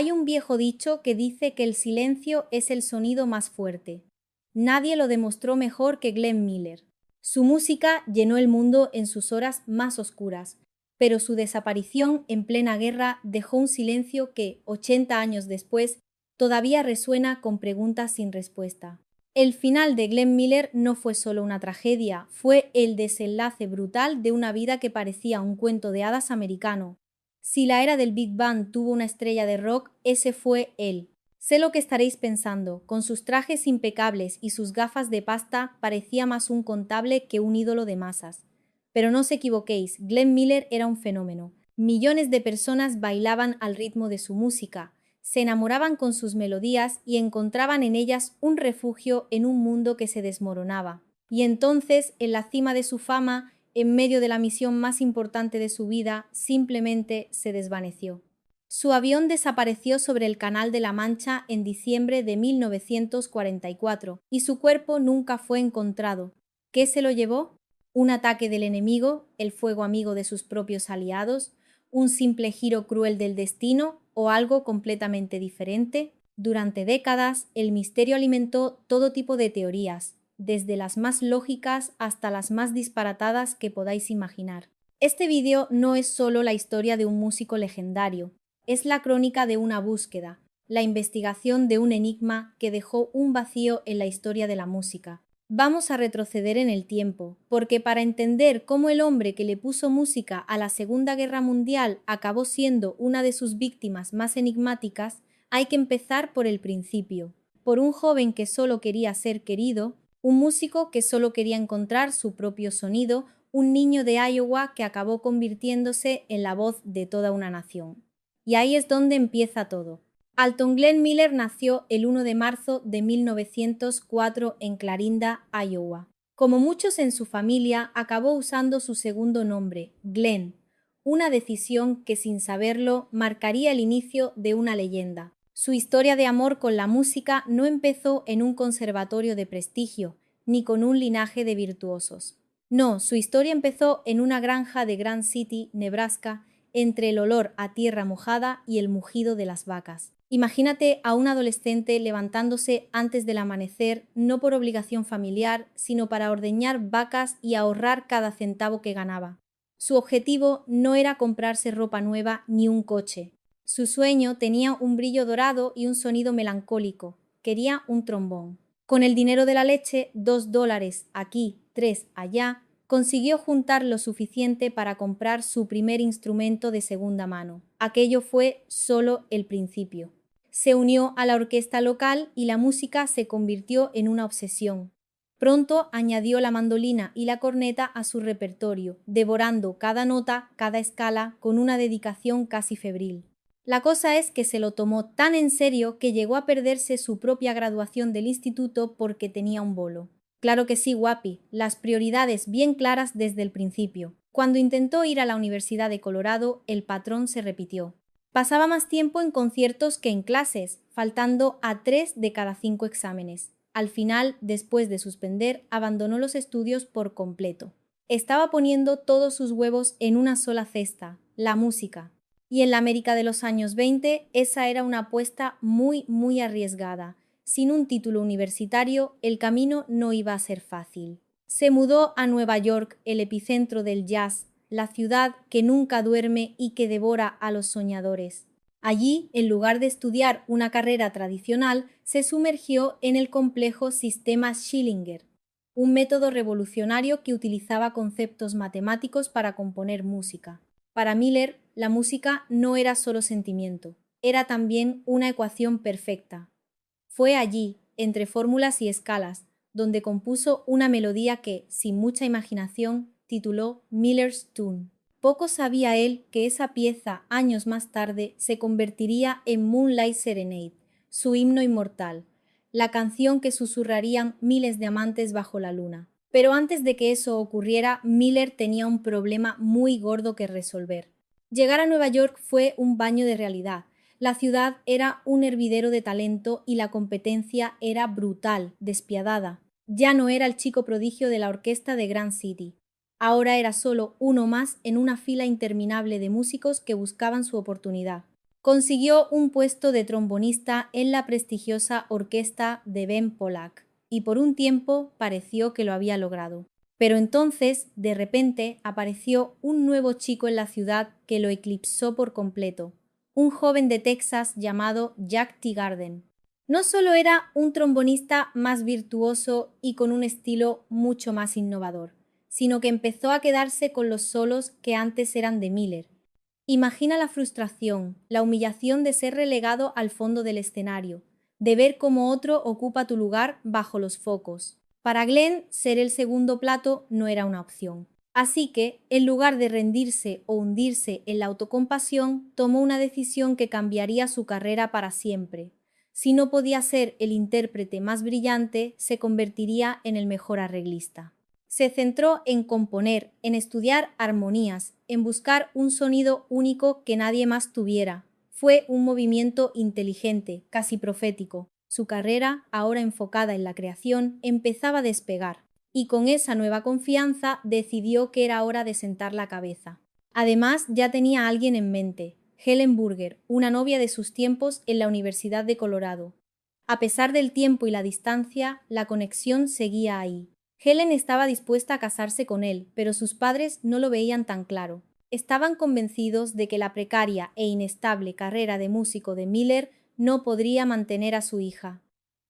Hay un viejo dicho que dice que el silencio es el sonido más fuerte. Nadie lo demostró mejor que Glenn Miller. Su música llenó el mundo en sus horas más oscuras, pero su desaparición en plena guerra dejó un silencio que, 80 años después, todavía resuena con preguntas sin respuesta. El final de Glenn Miller no fue solo una tragedia, fue el desenlace brutal de una vida que parecía un cuento de hadas americano. Si la era del Big Bang tuvo una estrella de rock, ese fue él. Sé lo que estaréis pensando, con sus trajes impecables y sus gafas de pasta parecía más un contable que un ídolo de masas. Pero no os equivoquéis, Glenn Miller era un fenómeno. Millones de personas bailaban al ritmo de su música, se enamoraban con sus melodías y encontraban en ellas un refugio en un mundo que se desmoronaba. Y entonces, en la cima de su fama, en medio de la misión más importante de su vida, simplemente se desvaneció. Su avión desapareció sobre el Canal de la Mancha en diciembre de 1944 y su cuerpo nunca fue encontrado. ¿Qué se lo llevó? ¿Un ataque del enemigo, el fuego amigo de sus propios aliados, un simple giro cruel del destino o algo completamente diferente? Durante décadas, el misterio alimentó todo tipo de teorías, desde las más lógicas hasta las más disparatadas que podáis imaginar. Este vídeo no es solo la historia de un músico legendario, es la crónica de una búsqueda, la investigación de un enigma que dejó un vacío en la historia de la música. Vamos a retroceder en el tiempo, porque para entender cómo el hombre que le puso música a la Segunda Guerra Mundial acabó siendo una de sus víctimas más enigmáticas, hay que empezar por el principio, por un joven que solo quería ser querido, un músico que solo quería encontrar su propio sonido, un niño de Iowa que acabó convirtiéndose en la voz de toda una nación. Y ahí es donde empieza todo. Alton Glenn Miller nació el 1 de marzo de 1904 en Clarinda, Iowa. Como muchos en su familia, acabó usando su segundo nombre, Glenn, una decisión que sin saberlo marcaría el inicio de una leyenda. Su historia de amor con la música no empezó en un conservatorio de prestigio, ni con un linaje de virtuosos. No, su historia empezó en una granja de Grand City, Nebraska, entre el olor a tierra mojada y el mugido de las vacas. Imagínate a un adolescente levantándose antes del amanecer, no por obligación familiar, sino para ordeñar vacas y ahorrar cada centavo que ganaba. Su objetivo no era comprarse ropa nueva ni un coche. Su sueño tenía un brillo dorado y un sonido melancólico. Quería un trombón. Con el dinero de la leche, $2 aquí, 3 allá, consiguió juntar lo suficiente para comprar su primer instrumento de segunda mano. Aquello fue solo el principio. Se unió a la orquesta local y la música se convirtió en una obsesión. Pronto añadió la mandolina y la corneta a su repertorio, devorando cada nota, cada escala, con una dedicación casi febril. La cosa es que se lo tomó tan en serio que llegó a perderse su propia graduación del instituto porque tenía un bolo. Claro que sí, guapi, las prioridades bien claras desde el principio. Cuando intentó ir a la Universidad de Colorado, el patrón se repitió. Pasaba más tiempo en conciertos que en clases, faltando a 3 de cada 5 exámenes. Al final, después de suspender, abandonó los estudios por completo. Estaba poniendo todos sus huevos en una sola cesta, la música. Y en la América de los años 20, esa era una apuesta muy arriesgada. Sin un título universitario, el camino no iba a ser fácil. Se mudó a Nueva York, el epicentro del jazz, la ciudad que nunca duerme y que devora a los soñadores. Allí, en lugar de estudiar una carrera tradicional, se sumergió en el complejo sistema Schillinger, un método revolucionario que utilizaba conceptos matemáticos para componer música. Para Miller, la música no era solo sentimiento, era también una ecuación perfecta. Fue allí, entre fórmulas y escalas, donde compuso una melodía que, sin mucha imaginación, tituló Miller's Tune. Poco sabía él que esa pieza, años más tarde, se convertiría en Moonlight Serenade, su himno inmortal, la canción que susurrarían miles de amantes bajo la luna. Pero antes de que eso ocurriera, Miller tenía un problema muy gordo que resolver. Llegar a Nueva York fue un baño de realidad. La ciudad era un hervidero de talento y la competencia era brutal, despiadada. Ya no era el chico prodigio de la orquesta de Grand City. Ahora era solo uno más en una fila interminable de músicos que buscaban su oportunidad. Consiguió un puesto de trombonista en la prestigiosa orquesta de Ben Pollack y por un tiempo pareció que lo había logrado. Pero entonces, de repente, apareció un nuevo chico en la ciudad que lo eclipsó por completo, un joven de Texas llamado Jack Teagarden. No solo era un trombonista más virtuoso y con un estilo mucho más innovador, sino que empezó a quedarse con los solos que antes eran de Miller. Imagina la frustración, la humillación de ser relegado al fondo del escenario, de ver cómo otro ocupa tu lugar bajo los focos. Para Glenn, ser el segundo plato no era una opción. Así que, en lugar de rendirse o hundirse en la autocompasión, tomó una decisión que cambiaría su carrera para siempre. Si no podía ser el intérprete más brillante, se convertiría en el mejor arreglista. Se centró en componer, en estudiar armonías, en buscar un sonido único que nadie más tuviera. Fue un movimiento inteligente, casi profético. Su carrera, ahora enfocada en la creación, empezaba a despegar, y con esa nueva confianza decidió que era hora de sentar la cabeza. Además, ya tenía a alguien en mente, Helen Burger, una novia de sus tiempos en la Universidad de Colorado. A pesar del tiempo y la distancia, la conexión seguía ahí. Helen estaba dispuesta a casarse con él, pero sus padres no lo veían tan claro. Estaban convencidos de que la precaria e inestable carrera de músico de Miller no podría mantener a su hija.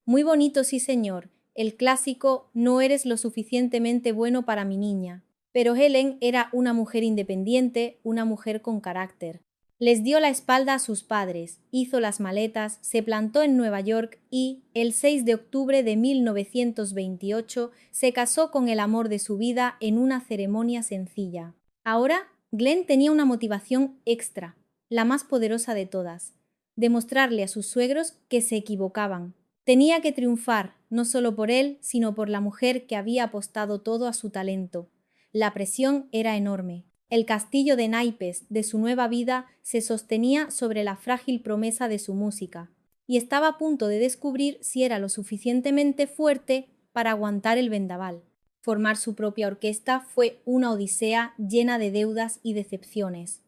Muy bonito, sí señor, el clásico "no eres lo suficientemente bueno para mi niña". Pero Helen era una mujer independiente, una mujer con carácter. Les dio la espalda a sus padres, hizo las maletas, se plantó en Nueva York y, el 6 de octubre de 1928, se casó con el amor de su vida en una ceremonia sencilla. Ahora, Glenn tenía una motivación extra, la más poderosa de todas: demostrarle a sus suegros que se equivocaban. Tenía que triunfar, no solo por él, sino por la mujer que había apostado todo a su talento. La presión era enorme. El castillo de naipes de su nueva vida se sostenía sobre la frágil promesa de su música, y estaba a punto de descubrir si era lo suficientemente fuerte para aguantar el vendaval. Formar su propia orquesta fue una odisea llena de deudas y decepciones.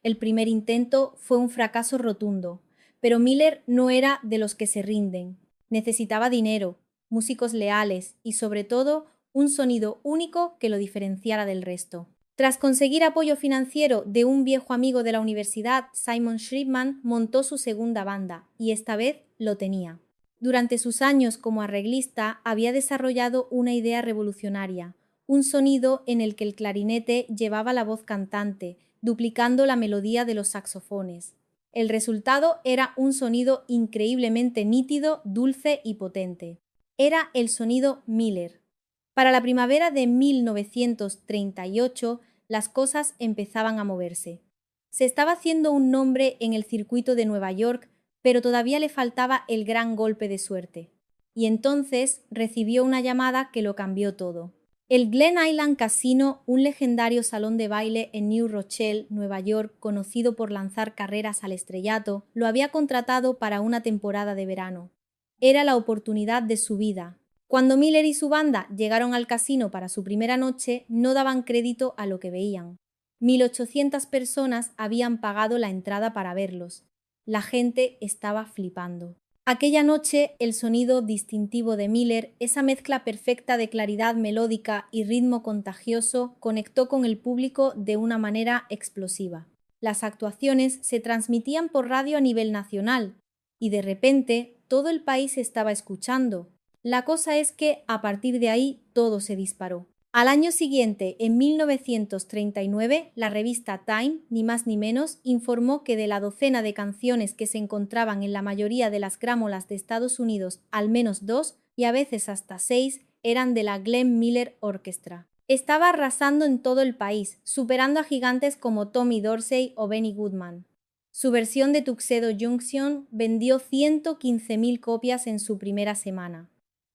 El primer intento fue un fracaso rotundo, pero Miller no era de los que se rinden. Necesitaba dinero, músicos leales y, sobre todo, un sonido único que lo diferenciara del resto. Tras conseguir apoyo financiero de un viejo amigo de la universidad, Simon Shriepman montó su segunda banda, y esta vez lo tenía. Durante sus años como arreglista había desarrollado una idea revolucionaria, un sonido en el que el clarinete llevaba la voz cantante, duplicando la melodía de los saxofones. El resultado era un sonido increíblemente nítido, dulce y potente. Era el sonido Miller. Para la primavera de 1938, las cosas empezaban a moverse. Se estaba haciendo un nombre en el circuito de Nueva York, pero todavía le faltaba el gran golpe de suerte. Y entonces recibió una llamada que lo cambió todo. El Glen Island Casino, un legendario salón de baile en New Rochelle, Nueva York, conocido por lanzar carreras al estrellato, lo había contratado para una temporada de verano. Era la oportunidad de su vida. Cuando Miller y su banda llegaron al casino para su primera noche, no daban crédito a lo que veían. 1.800 personas habían pagado la entrada para verlos. La gente estaba flipando. Aquella noche, el sonido distintivo de Miller, esa mezcla perfecta de claridad melódica y ritmo contagioso, conectó con el público de una manera explosiva. Las actuaciones se transmitían por radio a nivel nacional, y de repente todo el país estaba escuchando. La cosa es que, a partir de ahí, todo se disparó. Al año siguiente, en 1939, la revista Time, ni más ni menos, informó que de la docena de canciones que se encontraban en la mayoría de las grámolas de Estados Unidos, al menos 2, y a veces hasta 6, eran de la Glenn Miller Orchestra. Estaba arrasando en todo el país, superando a gigantes como Tommy Dorsey o Benny Goodman. Su versión de Tuxedo Junction vendió 115.000 copias en su primera semana.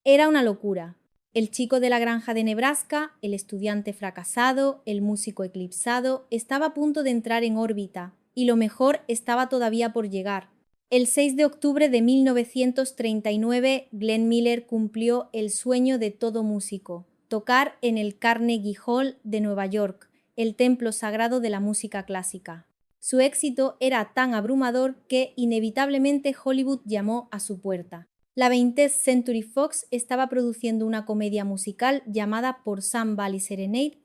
Era una locura. El chico de la granja de Nebraska, el estudiante fracasado, el músico eclipsado, estaba a punto de entrar en órbita, y lo mejor estaba todavía por llegar. El 6 de octubre de 1939, Glenn Miller cumplió el sueño de todo músico: tocar en el Carnegie Hall de Nueva York, el templo sagrado de la música clásica. Su éxito era tan abrumador que inevitablemente Hollywood llamó a su puerta. La 20th Century Fox estaba produciendo una comedia musical llamada Por Sun Valley Serenade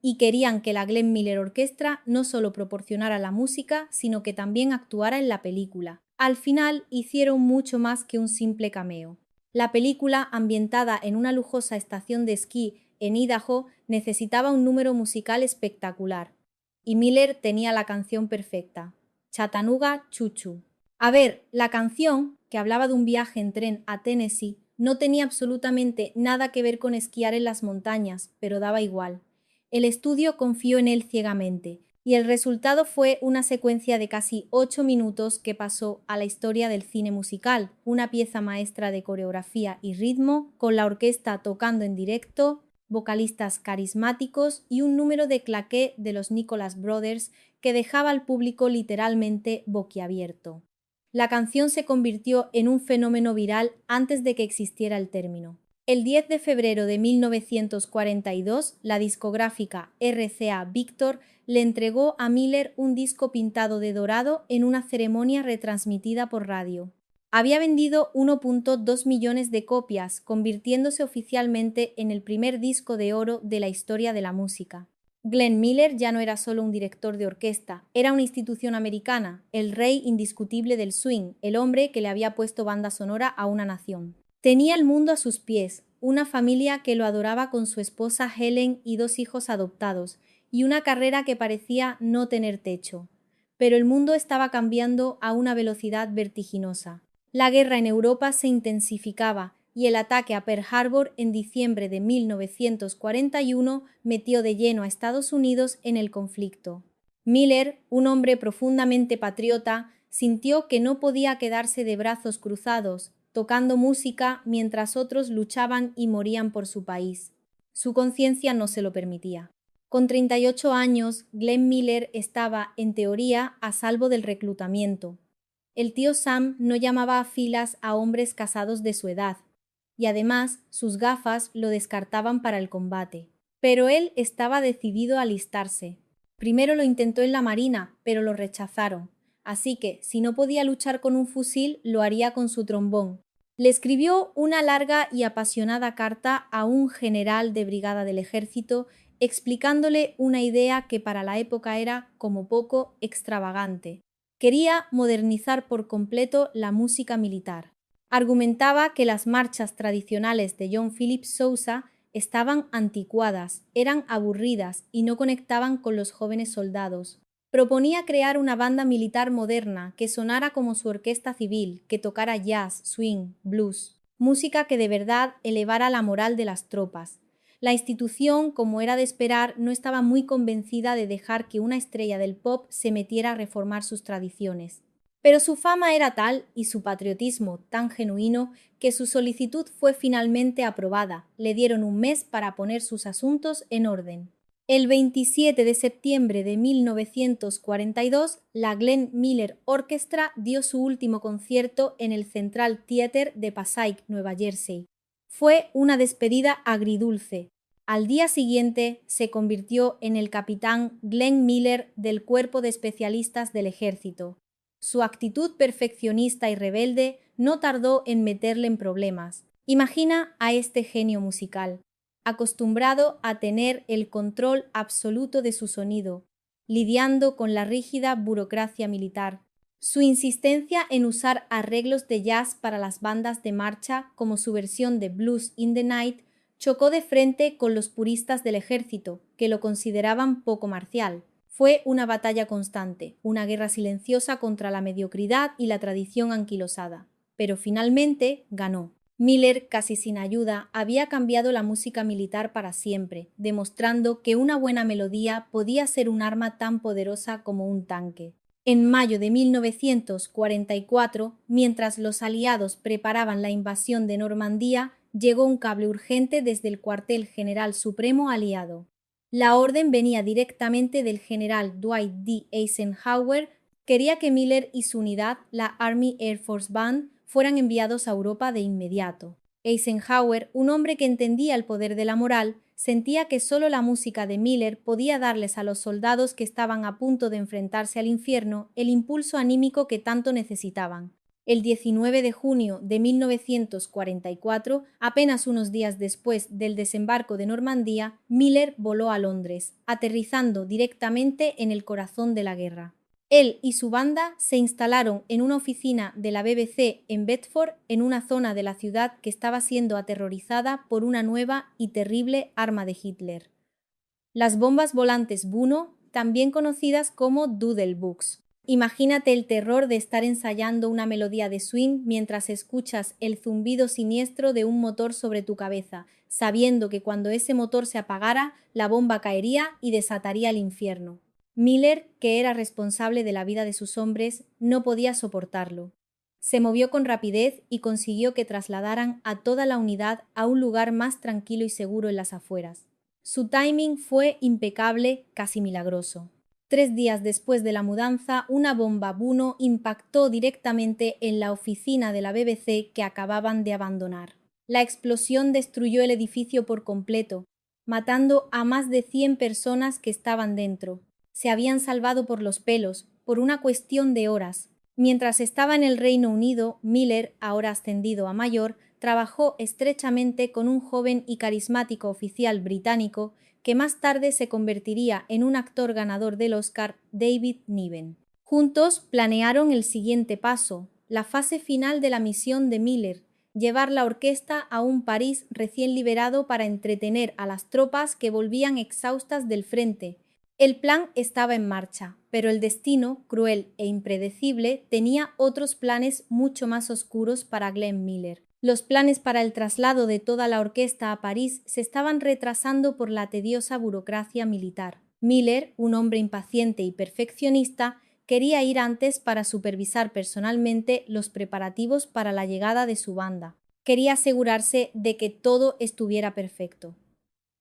y querían que la Glenn Miller Orchestra no solo proporcionara la música, sino que también actuara en la película. Al final hicieron mucho más que un simple cameo. La película, ambientada en una lujosa estación de esquí en Idaho, necesitaba un número musical espectacular. Y Miller tenía la canción perfecta, Chattanooga Choo Choo. A ver, la canción, que hablaba de un viaje en tren a Tennessee, no tenía absolutamente nada que ver con esquiar en las montañas, pero daba igual. El estudio confió en él ciegamente, y el resultado fue una secuencia de casi 8 minutos que pasó a la historia del cine musical, una pieza maestra de coreografía y ritmo, con la orquesta tocando en directo, vocalistas carismáticos y un número de claqué de los Nicholas Brothers que dejaba al público literalmente boquiabierto. La canción se convirtió en un fenómeno viral antes de que existiera el término. El 10 de febrero de 1942, la discográfica RCA Victor le entregó a Miller un disco pintado de dorado en una ceremonia retransmitida por radio. Había vendido 1.2 millones de copias, convirtiéndose oficialmente en el primer disco de oro de la historia de la música. Glenn Miller ya no era solo un director de orquesta, era una institución americana, el rey indiscutible del swing, el hombre que le había puesto banda sonora a una nación. Tenía el mundo a sus pies, una familia que lo adoraba con su esposa Helen y 2 hijos adoptados, y una carrera que parecía no tener techo. Pero el mundo estaba cambiando a una velocidad vertiginosa. La guerra en Europa se intensificaba y el ataque a Pearl Harbor en diciembre de 1941 metió de lleno a Estados Unidos en el conflicto. Miller, un hombre profundamente patriota, sintió que no podía quedarse de brazos cruzados, tocando música mientras otros luchaban y morían por su país. Su conciencia no se lo permitía. Con 38 años, Glenn Miller estaba, en teoría, a salvo del reclutamiento. El tío Sam no llamaba a filas a hombres casados de su edad, y además sus gafas lo descartaban para el combate. Pero él estaba decidido a alistarse. Primero lo intentó en la Marina, pero lo rechazaron. Así que, si no podía luchar con un fusil, lo haría con su trombón. Le escribió una larga y apasionada carta a un general de brigada del ejército explicándole una idea que para la época era, como poco, extravagante. Quería modernizar por completo la música militar. Argumentaba que las marchas tradicionales de John Philip Sousa estaban anticuadas, eran aburridas y no conectaban con los jóvenes soldados. Proponía crear una banda militar moderna que sonara como su orquesta civil, que tocara jazz, swing, blues, música que de verdad elevara la moral de las tropas. La institución, como era de esperar, no estaba muy convencida de dejar que una estrella del pop se metiera a reformar sus tradiciones. Pero su fama era tal y su patriotismo tan genuino que su solicitud fue finalmente aprobada. Le dieron un mes para poner sus asuntos en orden. El 27 de septiembre de 1942, la Glenn Miller Orchestra dio su último concierto en el Central Theater de Passaic, Nueva Jersey. Fue una despedida agridulce. Al día siguiente se convirtió en el capitán Glenn Miller del Cuerpo de Especialistas del Ejército. Su actitud perfeccionista y rebelde no tardó en meterle en problemas. Imagina a este genio musical, acostumbrado a tener el control absoluto de su sonido, lidiando con la rígida burocracia militar. Su insistencia en usar arreglos de jazz para las bandas de marcha, como su versión de Blues in the Night, chocó de frente con los puristas del ejército, que lo consideraban poco marcial. Fue una batalla constante, una guerra silenciosa contra la mediocridad y la tradición anquilosada. Pero finalmente ganó. Miller, casi sin ayuda, había cambiado la música militar para siempre, demostrando que una buena melodía podía ser un arma tan poderosa como un tanque. En mayo de 1944, mientras los aliados preparaban la invasión de Normandía, llegó un cable urgente desde el cuartel general supremo aliado. La orden venía directamente del general Dwight D. Eisenhower. Quería que Miller y su unidad, la Army Air Force Band, fueran enviados a Europa de inmediato. Eisenhower, un hombre que entendía el poder de la moral, Sentía que solo la música de Miller podía darles a los soldados que estaban a punto de enfrentarse al infierno el impulso anímico que tanto necesitaban. El 19 de junio de 1944, apenas unos días después del desembarco de Normandía, Miller voló a Londres, aterrizando directamente en el corazón de la guerra. Él y su banda se instalaron en una oficina de la BBC en Bedford, en una zona de la ciudad que estaba siendo aterrorizada por una nueva y terrible arma de Hitler: las bombas volantes Buno, también conocidas como Doodlebooks. Imagínate el terror de estar ensayando una melodía de swing mientras escuchas el zumbido siniestro de un motor sobre tu cabeza, sabiendo que cuando ese motor se apagara, la bomba caería y desataría el infierno. Miller, que era responsable de la vida de sus hombres, no podía soportarlo. Se movió con rapidez y consiguió que trasladaran a toda la unidad a un lugar más tranquilo y seguro en las afueras. Su timing fue impecable, casi milagroso. 3 días después de la mudanza, una bomba Buno impactó directamente en la oficina de la BBC que acababan de abandonar. La explosión destruyó el edificio por completo, matando a más de 100 personas que estaban dentro. Se habían salvado por los pelos, por una cuestión de horas. Mientras estaba en el Reino Unido, Miller, ahora ascendido a mayor, trabajó estrechamente con un joven y carismático oficial británico que más tarde se convertiría en un actor ganador del Oscar, David Niven. Juntos planearon el siguiente paso, la fase final de la misión de Miller: llevar la orquesta a un París recién liberado para entretener a las tropas que volvían exhaustas del frente. El plan estaba en marcha, pero el destino, cruel e impredecible, tenía otros planes mucho más oscuros para Glenn Miller. Los planes para el traslado de toda la orquesta a París se estaban retrasando por la tediosa burocracia militar. Miller, un hombre impaciente y perfeccionista, quería ir antes para supervisar personalmente los preparativos para la llegada de su banda. Quería asegurarse de que todo estuviera perfecto.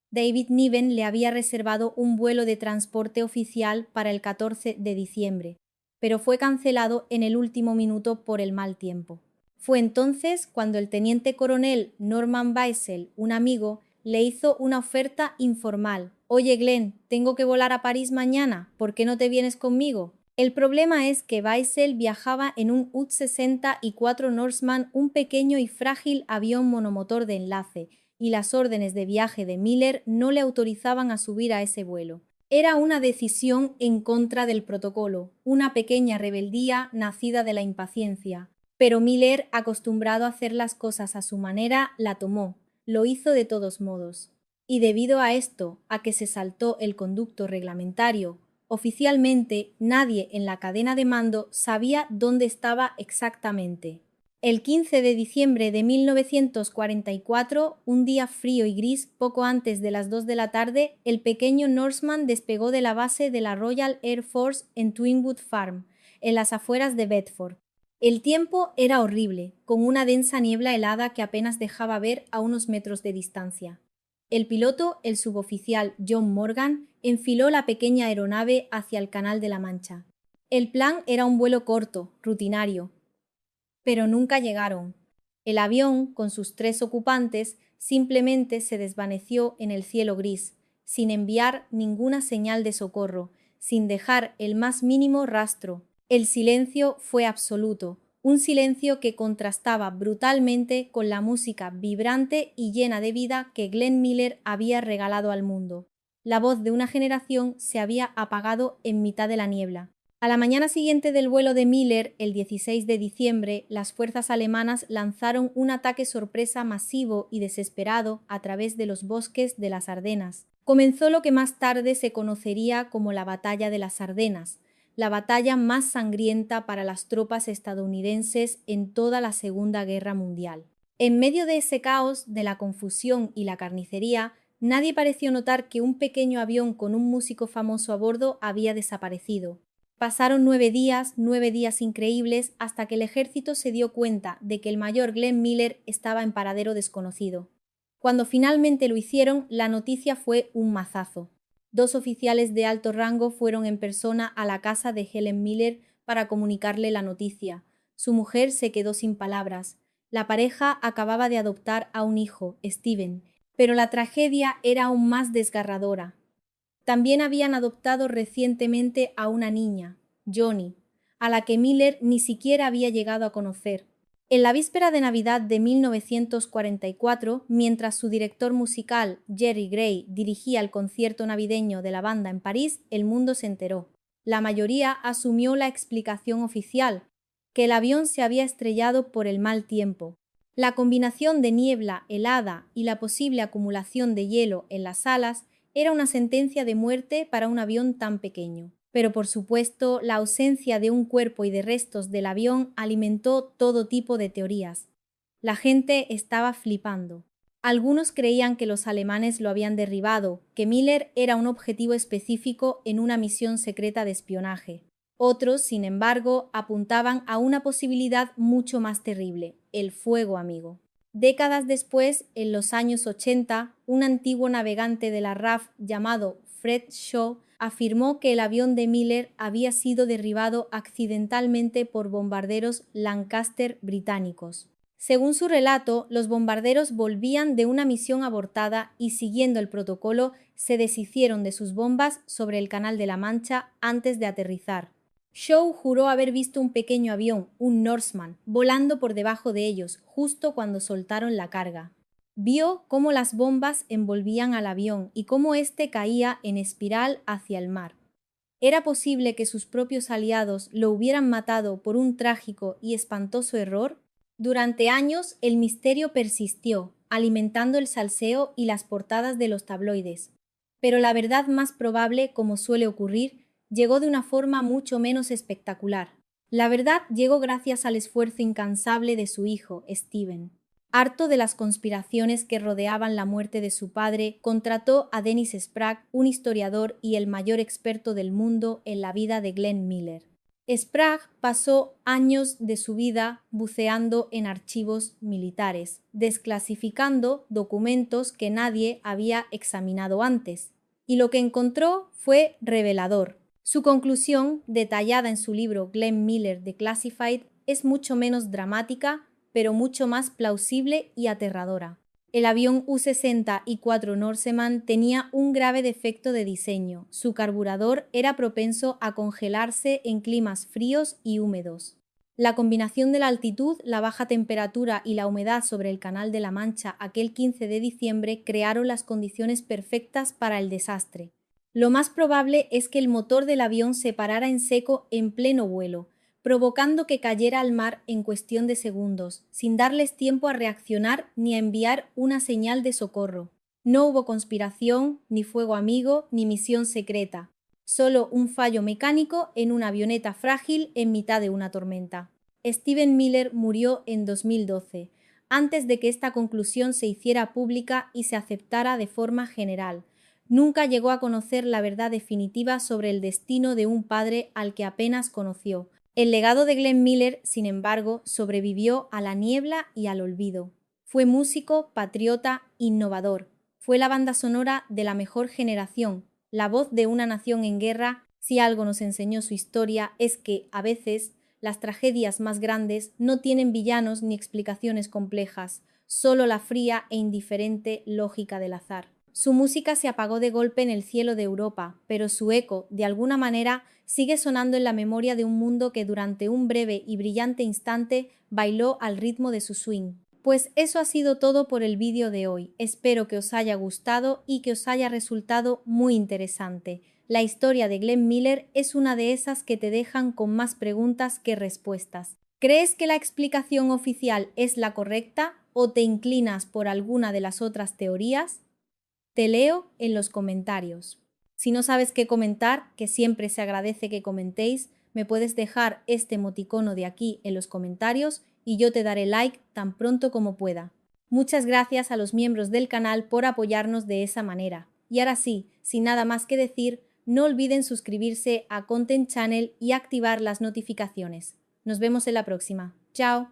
David Niven le había reservado un vuelo de transporte oficial para el 14 de diciembre, pero fue cancelado en el último minuto por el mal tiempo. Fue entonces cuando el teniente coronel Norman Weissel, un amigo, le hizo una oferta informal. «Oye, Glenn, tengo que volar a París mañana, ¿por qué no te vienes conmigo?» El problema es que Weissel viajaba en un UT-64 Norseman, un pequeño y frágil avión monomotor de enlace, y las órdenes de viaje de Miller no le autorizaban a subir a ese vuelo. Era una decisión en contra del protocolo, una pequeña rebeldía nacida de la impaciencia. Pero Miller, acostumbrado a hacer las cosas a su manera, la tomó. Lo hizo de todos modos. Y debido a esto, a que se saltó el conducto reglamentario, oficialmente nadie en la cadena de mando sabía dónde estaba exactamente. El 15 de diciembre de 1944, un día frío y gris, poco antes de las 2 de la tarde, el pequeño Norseman despegó de la base de la Royal Air Force en Twinwood Farm, en las afueras de Bedford. El tiempo era horrible, con una densa niebla helada que apenas dejaba ver a unos metros de distancia. El piloto, el suboficial John Morgan, enfiló la pequeña aeronave hacia el Canal de la Mancha. El plan era un vuelo corto, rutinario, pero nunca llegaron. El avión, con sus 3 ocupantes, simplemente se desvaneció en el cielo gris, sin enviar ninguna señal de socorro, sin dejar el más mínimo rastro. El silencio fue absoluto, un silencio que contrastaba brutalmente con la música vibrante y llena de vida que Glenn Miller había regalado al mundo. La voz de una generación se había apagado en mitad de la niebla. A la mañana siguiente del vuelo de Miller, el 16 de diciembre, las fuerzas alemanas lanzaron un ataque sorpresa masivo y desesperado a través de los bosques de las Ardenas. Comenzó lo que más tarde se conocería como la Batalla de las Ardenas, la batalla más sangrienta para las tropas estadounidenses en toda la Segunda Guerra Mundial. En medio de ese caos, de la confusión y la carnicería, nadie pareció notar que un pequeño avión con un músico famoso a bordo había desaparecido. Pasaron 9 días increíbles, hasta que el ejército se dio cuenta de que el mayor Glenn Miller estaba en paradero desconocido. Cuando finalmente lo hicieron, la noticia fue un mazazo. 2 oficiales de alto rango fueron en persona a la casa de Helen Miller para comunicarle la noticia. Su mujer se quedó sin palabras. La pareja acababa de adoptar a un hijo, Steven, Pero la tragedia era aún más desgarradora. También habían adoptado recientemente a una niña, Johnny, a la que Miller ni siquiera había llegado a conocer. En la víspera de Navidad de 1944, mientras su director musical, Jerry Gray, dirigía el concierto navideño de la banda en París, el mundo se enteró. La mayoría asumió la explicación oficial, que el avión se había estrellado por el mal tiempo. La combinación de niebla, helada y la posible acumulación de hielo en las alas era una sentencia de muerte para un avión tan pequeño. Pero por supuesto, la ausencia de un cuerpo y de restos del avión alimentó todo tipo de teorías. La gente estaba flipando. Algunos creían que los alemanes lo habían derribado, que Miller era un objetivo específico en una misión secreta de espionaje. Otros, sin embargo, apuntaban a una posibilidad mucho más terrible: el fuego amigo. Décadas después, en los años 80, un antiguo navegante de la RAF llamado Fred Shaw afirmó que el avión de Miller había sido derribado accidentalmente por bombarderos Lancaster británicos. Según su relato, los bombarderos volvían de una misión abortada y, siguiendo el protocolo, se deshicieron de sus bombas sobre el Canal de la Mancha antes de aterrizar. Shaw juró haber visto un pequeño avión, un Norseman, volando por debajo de ellos, justo cuando soltaron la carga. Vio cómo las bombas envolvían al avión y cómo éste caía en espiral hacia el mar. ¿Era posible que sus propios aliados lo hubieran matado por un trágico y espantoso error? Durante años el misterio persistió, alimentando el salseo y las portadas de los tabloides. Pero la verdad más probable, como suele ocurrir, llegó de una forma mucho menos espectacular. La verdad llegó gracias al esfuerzo incansable de su hijo, Steven. Harto de las conspiraciones que rodeaban la muerte de su padre, contrató a Dennis Sprague, un historiador y el mayor experto del mundo en la vida de Glenn Miller. Sprague pasó años de su vida buceando en archivos militares, desclasificando documentos que nadie había examinado antes, y lo que encontró fue revelador. Su conclusión, detallada en su libro Glenn Miller Declassified, es mucho menos dramática, pero mucho más plausible y aterradora. El avión U-64 Norseman tenía un grave defecto de diseño. Su carburador era propenso a congelarse en climas fríos y húmedos. La combinación de la altitud, la baja temperatura y la humedad sobre el Canal de la Mancha aquel 15 de diciembre crearon las condiciones perfectas para el desastre. Lo más probable es que el motor del avión se parara en seco en pleno vuelo, provocando que cayera al mar en cuestión de segundos, sin darles tiempo a reaccionar ni a enviar una señal de socorro. No hubo conspiración, ni fuego amigo, ni misión secreta. Solo un fallo mecánico en una avioneta frágil en mitad de una tormenta. Steven Miller murió en 2012, antes de que esta conclusión se hiciera pública y se aceptara de forma general. Nunca llegó a conocer la verdad definitiva sobre el destino de un padre al que apenas conoció. El legado de Glenn Miller, sin embargo, sobrevivió a la niebla y al olvido. Fue músico, patriota, innovador. Fue la banda sonora de la mejor generación, la voz de una nación en guerra. Si algo nos enseñó su historia es que, a veces, las tragedias más grandes no tienen villanos ni explicaciones complejas, solo la fría e indiferente lógica del azar. Su música se apagó de golpe en el cielo de Europa, pero su eco, de alguna manera, sigue sonando en la memoria de un mundo que durante un breve y brillante instante bailó al ritmo de su swing. Pues eso ha sido todo por el vídeo de hoy. Espero que os haya gustado y que os haya resultado muy interesante. La historia de Glenn Miller es una de esas que te dejan con más preguntas que respuestas. ¿Crees que la explicación oficial es la correcta o te inclinas por alguna de las otras teorías? Te leo en los comentarios. Si no sabes qué comentar, que siempre se agradece que comentéis, me puedes dejar este emoticono de aquí en los comentarios y yo te daré like tan pronto como pueda. Muchas gracias a los miembros del canal por apoyarnos de esa manera. Y ahora sí, sin nada más que decir, no olviden suscribirse a Content Channel y activar las notificaciones. Nos vemos en la próxima. ¡Chao!